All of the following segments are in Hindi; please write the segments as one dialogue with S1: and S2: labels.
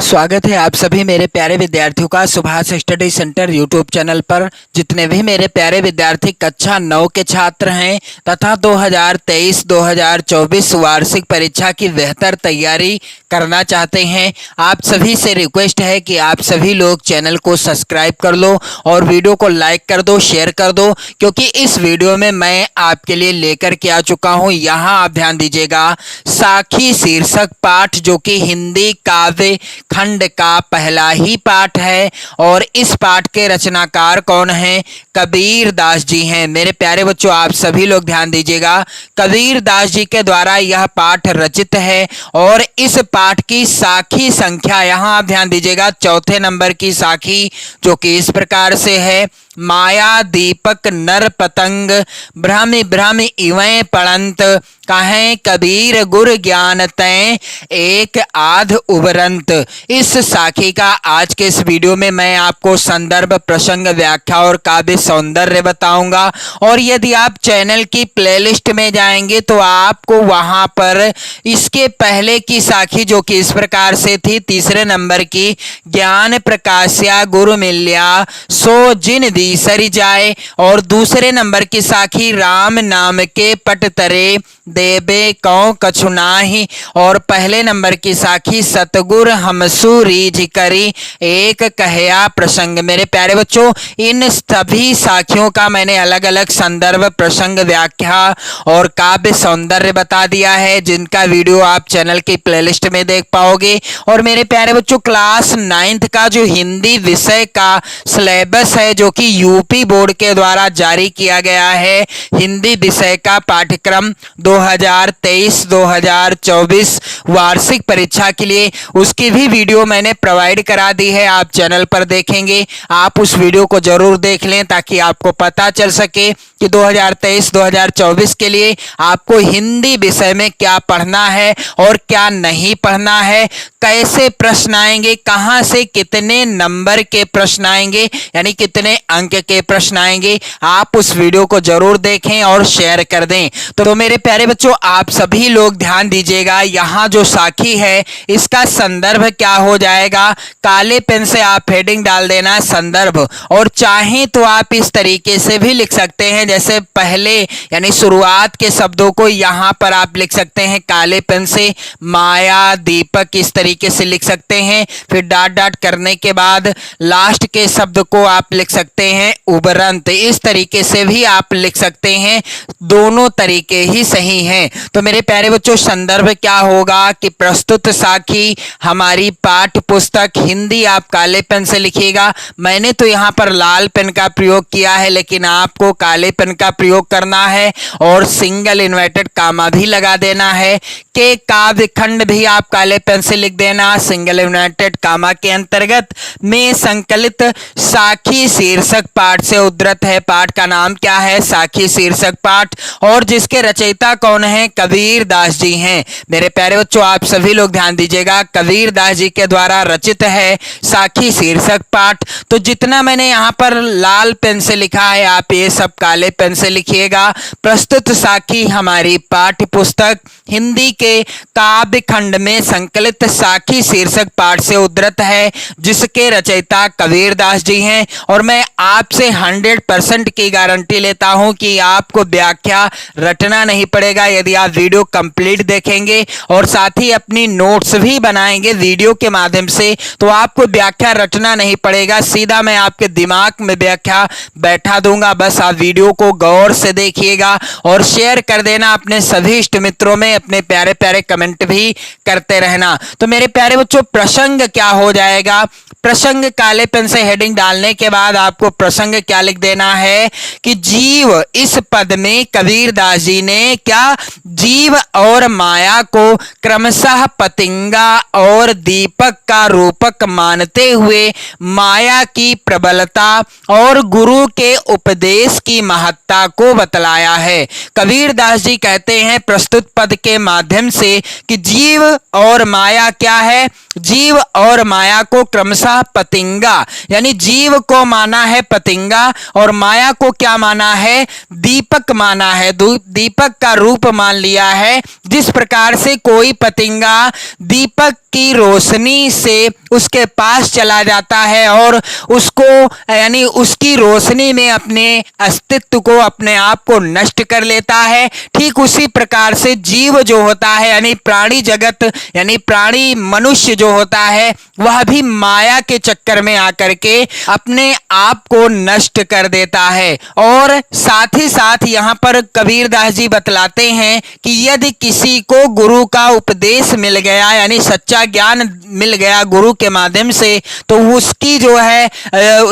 S1: स्वागत है आप सभी मेरे प्यारे विद्यार्थियों का Subhash study centre YouTube channel पर। जितने भी मेरे प्यारे विद्यार्थी कक्षा 9 के छात्र हैं तथा 2023-2024 वार्षिक परीक्षा की बेहतर तैयारी करना चाहते हैं, आप सभी से रिक्वेस्ट है कि आप सभी लोग चैनल को सब्सक्राइब कर लो और वीडियो को लाइक कर दो, शेयर कर दो, क्योंकि इस वीडियो में मैं आपके लिए लेकर के आ चुका हूं। यहाँ आप ध्यान दीजिएगा, साखी शीर्षक पाठ जो कि हिंदी काव्य खंड का पहला ही पाठ है और इस पाठ के रचनाकार कौन हैं? कबीर दास जी हैं। मेरे प्यारे बच्चों, आप सभी लोग ध्यान दीजिएगा, कबीर दास जी के द्वारा यह पाठ रचित है और इस पाठ की साखी संख्या, यहाँ आप ध्यान दीजिएगा, चौथे नंबर की साखी जो कि इस प्रकार से है, माया दीपक नर पतंग भ्रम भ्रम इवें पड़ंत कहें कबीर गुर ज्ञान तय एक आध उबरंत। इस साखी का आज के इस वीडियो में मैं आपको संदर्भ, प्रसंग, व्याख्या और काव्य सौंदर्य बताऊंगा। और यदि आप चैनल की प्लेलिस्ट में जाएंगे तो आपको वहां पर इसके पहले की साखी जो कि इस प्रकार से थी, तीसरे नंबर की, ज्ञान प्रकाश्या गुरु मिल्या सो जिन दी सरी जाए, और दूसरे नंबर की साखी राम नाम के पट तरे देबे कौ कछु नाही, और पहले नंबर की साखी सतगुर हमसु रीझ करी एक कहया प्रसंग। मेरे प्यारे बच्चों, इन सभी साखियों का मैंने अलग अलग संदर्भ, प्रसंग, व्याख्या और काव्य सौंदर्य बता दिया है, जिनका वीडियो आप चैनल की प्लेलिस्ट में देख पाओगे। और मेरे प्यारे बच्चों, क्लास 9th का जो हिंदी विषय का सिलेबस है जो कि यूपी बोर्ड के द्वारा जारी किया गया है, हिंदी विषय का पाठ्यक्रम 2023-2024 वार्षिक परीक्षा के लिए, उसकी भी वीडियो मैंने प्रोवाइड करा दी है। आप चैनल पर देखेंगे, आप उस वीडियो को जरूर देख लें ताकि आपको पता चल सके कि 2023-2024 के लिए आपको हिंदी विषय में क्या पढ़ना है और क्या नहीं पढ़ना है, कैसे प्रश्न आएंगे, कहां से कितने नंबर के प्रश्न आएंगे, यानी कितने अंक के प्रश्न आएंगे। आप उस वीडियो को जरूर देखें और शेयर कर दें। तो मेरे प्यारे बच्चों, आप सभी लोग ध्यान दीजिएगा, यहाँ जो साखी है इसका संदर्भ क्या हो जाएगा, काले पेन से आप हेडिंग डाल देना संदर्भ, और चाहें तो आप इस तरीके से भी लिख सकते हैं, जैसे पहले यानी शुरुआत के शब्दों को यहाँ पर आप लिख सकते हैं काले पेन से, माया दीपक, इस तरीके से लिख सकते हैं। फिर डॉट डॉट करने के बाद लास्ट के शब्द को आप लिख सकते हैं उबरंत, इस तरीके से भी आप लिख सकते हैं, दोनों तरीके ही सही हैं। तो मेरे प्यारे बच्चों, संदर्भ क्या होगा कि प्रस्तुत साखी हमारी पाठ्य पुस्तक हिंदी, आप काले पेन से लिखिएगा, मैंने तो यहाँ पर लाल पेन का प्रयोग किया है लेकिन आपको काले पेन का प्रयोग करना है, और सिंगल इन्वर्टेड कामा भी लगा देना है। के काव्य खंड भी आप काले पेन से लिख देना, सिंगल इन्वर्टेड कामा के अंतर्गत में संकलित साखी शीर्षक पाठ से उद्धृत है। पाठ का नाम क्या है? साखी शीर्षक पाठ, और जिसके रचयिता कौन है? कबीर दास जी हैं। मेरे प्यारे बच्चों, आप सभी लोग ध्यान दीजिएगा, कबीर दास जी के द्वारा रचित है साखी शीर्षक पाठ। तो जितना मैंने यहाँ पर लाल पेन से लिखा है आप ये सब काले पेन से लिखिएगा। प्रस्तुत साखी हमारी पाठ्य पुस्तक हिंदी के काव्य खंड में संकलित साखी शीर्षक पाठ से उद्धृत है, जिसके रचयिता कबीर दास जी हैं। और मैं आपसे 100% की गारंटी लेता हूं कि आपको व्याख्या रटना नहीं पड़ेगा यदि आप वीडियो कंप्लीट देखेंगे और साथ ही अपनी नोट्स भी बनाएंगे वीडियो के माध्यम से, तो आपको व्याख्या रटना नहीं पड़ेगा, सीधा मैं आपके दिमाग में व्याख्या बैठा दूंगा। बस आप वीडियो को गौर से देखिएगा और शेयर कर देना अपने सभी इष्ट मित्रों में, अपने प्यारे प्यारे कमेंट भी करते रहना। तो मेरे प्यारे बच्चों, प्रसंग क्या हो जाएगा? प्रसंग काले पेन से हेडिंग डालने के बाद आपको प्रसंग क्या लिख देना है कि जीव, इस पद में कबीर दास जी ने क्या, जीव और माया को क्रमशः पतिंगा और दीपक का रूपक मानते हुए माया की प्रबलता और गुरु के उपदेश की महत्ता को बतलाया है। कबीर दास जी कहते हैं प्रस्तुत पद के माध्यम से कि जीव और माया क्या है? जीव और माया को क्रमशः पतिंगा, यानी जीव को माना है पतिंगा और माया को क्या माना है? दीपक माना है, दीपक का रूप मान लिया है। जिस प्रकार से कोई पतिंगा दीपक की रोशनी से उसके पास चला जाता है और उसको यानी उसकी रोशनी में अपने अस्तित्व को, अपने आप को नष्ट कर लेता है। ठीक उसी प्रकार से जीव जो होता है यानी प्राणी जगत यानी प्राणी मनुष्य जो होता है वह भी माया के चक्कर में आकर के अपने आप को नष्ट कर देता है। और साथ ही साथ यहाँ पर कबीरदास जी बतलाते हैं कि यदि किसी को गुरु का उपदेश मिल गया यानी सच्चा ज्ञान मिल गया गुरु के माध्यम से, तो उसकी जो है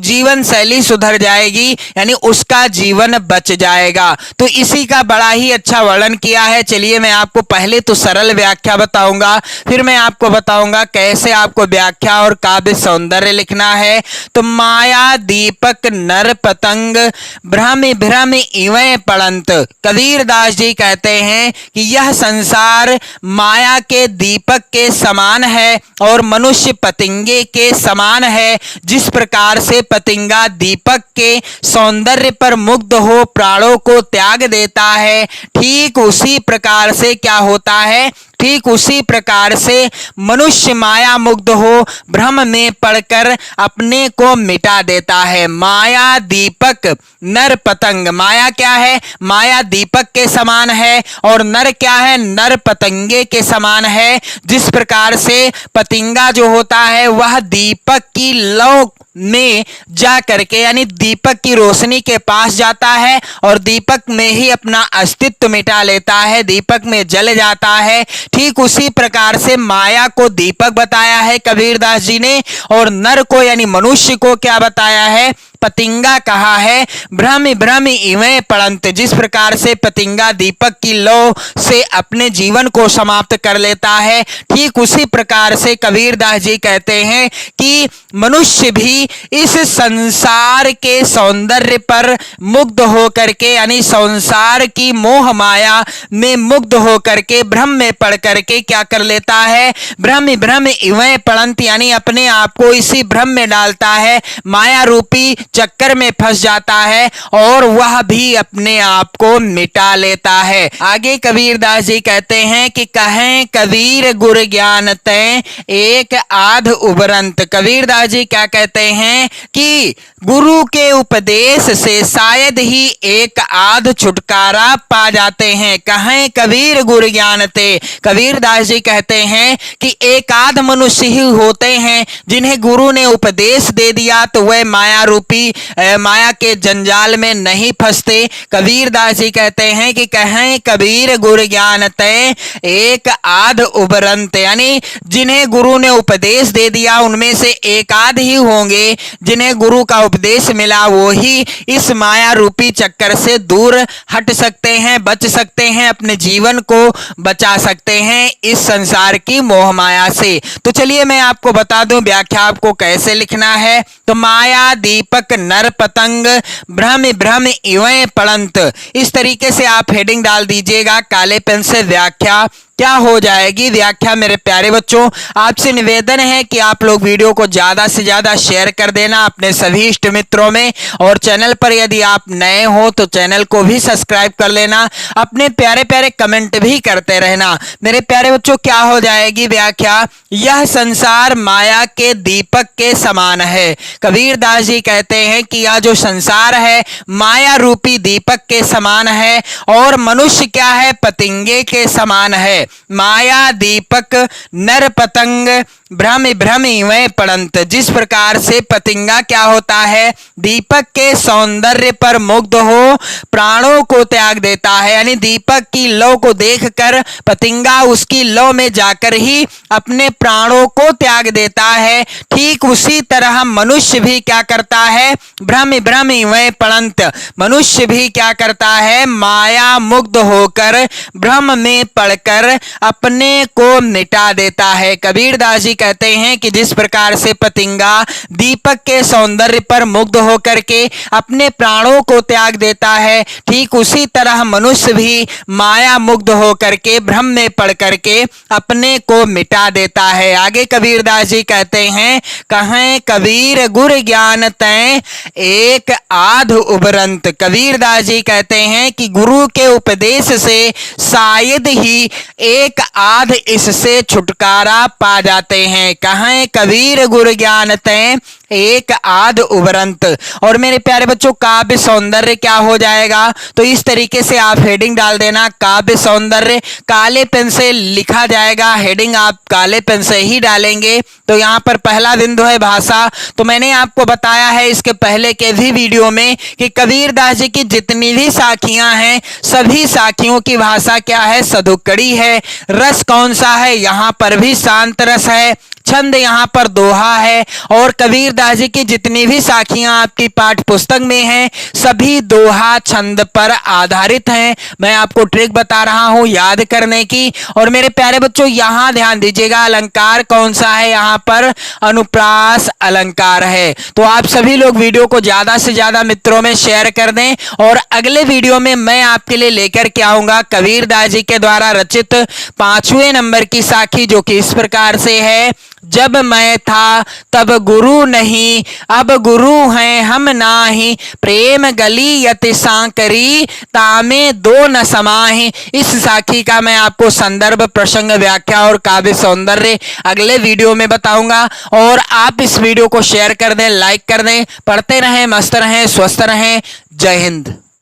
S1: जीवन शैली सुधर जाएगी यानी उसका जीवन बच जाएगा। तो इसी का बड़ा ही अच्छा वर्णन किया है। चलिए मैं आपको पहले तो सरल व्याख्या बताऊंगा, फिर मैं आपको बताऊंगा कैसे आपको व्याख्या और काव्य सौंदर्य लिखना है। तो माया दीपक नर पतंग भ्रम भ्रम इवै पड़ंत। कबीरदास जी कहते हैं कि यह संसार माया के दीपक के समान है और मनुष्य पतंगे के समान है। जिस प्रकार से पतंगा दीपक के सौंदर्य पर मुग्ध हो प्राणों को त्याग देता है, ठीक उसी प्रकार से क्या होता है, ठीक उसी प्रकार से मनुष्य माया मुग्ध हो भ्रम में पड़कर अपने को मिटा देता है। माया दीपक नर पतंग, माया क्या है, माया दीपक के समान है और नर क्या है, नर पतंगे के समान है। जिस प्रकार से पतंगा जो होता है वह दीपक की लौ में जा करके यानी दीपक की रोशनी के पास जाता है और दीपक में ही अपना अस्तित्व मिटा लेता है, दीपक में जल जाता है। ठीक उसी प्रकार से माया को दीपक बताया है कबीरदास जी ने और नर को यानी मनुष्य को क्या बताया है, पतंगा कहा है। भ्रम भ्रम इवै पड़ंत। जिस प्रकार से पतंगा दीपक की लौ से अपने जीवन को समाप्त कर लेता है, ठीक उसी प्रकार से कबीरदास जी कहते हैं कि मनुष्य भी इस संसार के सौंदर्य पर मुग्ध होकर के यानी संसार की मोह माया में मुग्ध होकर के भ्रम में पड़ करके क्या कर लेता है, भ्रम भ्रम इवै पड़ंत यानी अपने आप को इसी भ्रम में डालता है, माया रूपी चक्कर में फंस जाता है और वह भी अपने आप को मिटा लेता है। आगे कबीरदास जी कहते हैं कि कहें कबीर गुर ज्ञान तै एक आध उबरंत। कबीरदास जी क्या कहते हैं कि गुरु के उपदेश से शायद ही एक आध छुटकारा पा जाते हैं। कहें कबीर गुर ज्ञान ते, कबीरदास जी कहते हैं कि एक आध मनुष्य ही होते हैं जिन्हें गुरु ने उपदेश दे दिया तो वह माया रूपी माया के जंजाल में नहीं फंसते। कबीरदास जी कहते हैं कि कहें कबीर गुर ज्ञान तै एक आध उबरंत यानी जिन्हें गुरु ने उपदेश दे दिया उनमें से एक आध ही होंगे जिन्हें गुरु का उपदेश मिला, वो ही इस माया रूपी चक्कर से दूर हट सकते हैं, बच सकते हैं, अपने जीवन को बचा सकते हैं इस संसार की मोह माया से। तो चलिए मैं आपको बता दूं व्याख्या आपको कैसे लिखना है। तो माया दीपक नर पतंग भ्रम भ्रम इवै पड़ंत, इस तरीके से आप हेडिंग डाल दीजिएगा काले पेन से। व्याख्या क्या हो जाएगी, व्याख्या मेरे प्यारे बच्चों आपसे निवेदन है कि आप लोग वीडियो को ज्यादा से ज्यादा शेयर कर देना अपने सभी इष्ट मित्रों में और चैनल पर यदि आप नए हो तो चैनल को भी सब्सक्राइब कर लेना, अपने प्यारे प्यारे कमेंट भी करते रहना। मेरे प्यारे बच्चों क्या हो जाएगी व्याख्या, यह संसार माया के दीपक के समान है। कबीरदास जी कहते हैं कि यह जो संसार है माया रूपी दीपक के समान है और मनुष्य क्या है, पतंगे के समान है। माया दीपक नर पतंग भ्रम भ्रम इवै पड़ंत। जिस प्रकार से पतंगा क्या होता है, दीपक के सौंदर्य पर मुग्ध हो प्राणों को त्याग देता है यानी दीपक की लौ को देखकर पतंगा उसकी लौ में जाकर ही अपने प्राणों को त्याग देता है। ठीक उसी तरह मनुष्य भी क्या करता है, भ्रम भ्रम इवै पड़ंत, मनुष्य भी क्या करता है, माया मुग्ध होकर भ्रम में पड़कर अपने को मिटा देता है। कबीरदास जी कहते हैं कि जिस प्रकार से पतंगा दीपक के सौंदर्य पर मुग्ध होकर के अपने प्राणों को त्याग देता है, ठीक उसी तरह मनुष्य भी माया मुग्ध होकर के भ्रम में पड़ करके अपने को मिटा देता है। आगे कबीरदास जी कहते हैं कहें कबीर गुर ज्ञान तै एक आध उबरंत। कबीरदास जी कहते हैं कि गुरु के उपदेश से शायद ही एक आध इससे छुटकारा पा जाते हैं। कहें कबीर गुर ज्ञान तैं एक आध उबरंत। और मेरे प्यारे बच्चों, काव्य सौंदर्य क्या हो जाएगा? तो इस तरीके से आप हेडिंग डाल देना, काव्य सौंदर्य। काले पेन से लिखा जाएगा, हेडिंग आप काले पेन से ही डालेंगे। तो यहाँ पर पहला बिंदु है भाषा। तो मैंने आपको बताया है इसके पहले के भी वीडियो में कि कबीरदास जी की जितनी भी साखियां हैं, सभी साखियों की भाषा क्या है? सधुकड़ी है। रस कौन सा है? यहाँ पर भी शांत रस है। छंद यहाँ पर दोहा है। और कबीरदास जी की जितनी भी साखियां आपकी पाठ पुस्तक में हैं, सभी दोहा छंद पर आधारित हैं। मैं आपको ट्रिक बता रहा हूं याद करने की। और मेरे प्यारे बच्चों, यहां ध्यान दीजिएगा, अलंकार कौन सा है? यहाँ पर अनुप्रास अलंकार है। तो आप सभी लोग वीडियो को ज्यादा से ज्यादा मित्रों में शेयर कर दें। और अगले वीडियो में मैं आपके लिए लेकर के आऊंगा कबीरदास जी के द्वारा रचित 5वें नंबर की साखी, जो कि इस प्रकार से है। जब मैं था तब गुरु नहीं, अब गुरु हैं हम नाही, प्रेम गली यति सांकरी, तामे दो न समाहि। इस साखी का मैं आपको संदर्भ, प्रसंग, व्याख्या और काव्य सौंदर्य अगले वीडियो में बताऊंगा। और आप इस वीडियो को शेयर कर दें, लाइक कर दें। पढ़ते रहें, मस्त रहें, स्वस्थ रहें। जय हिंद।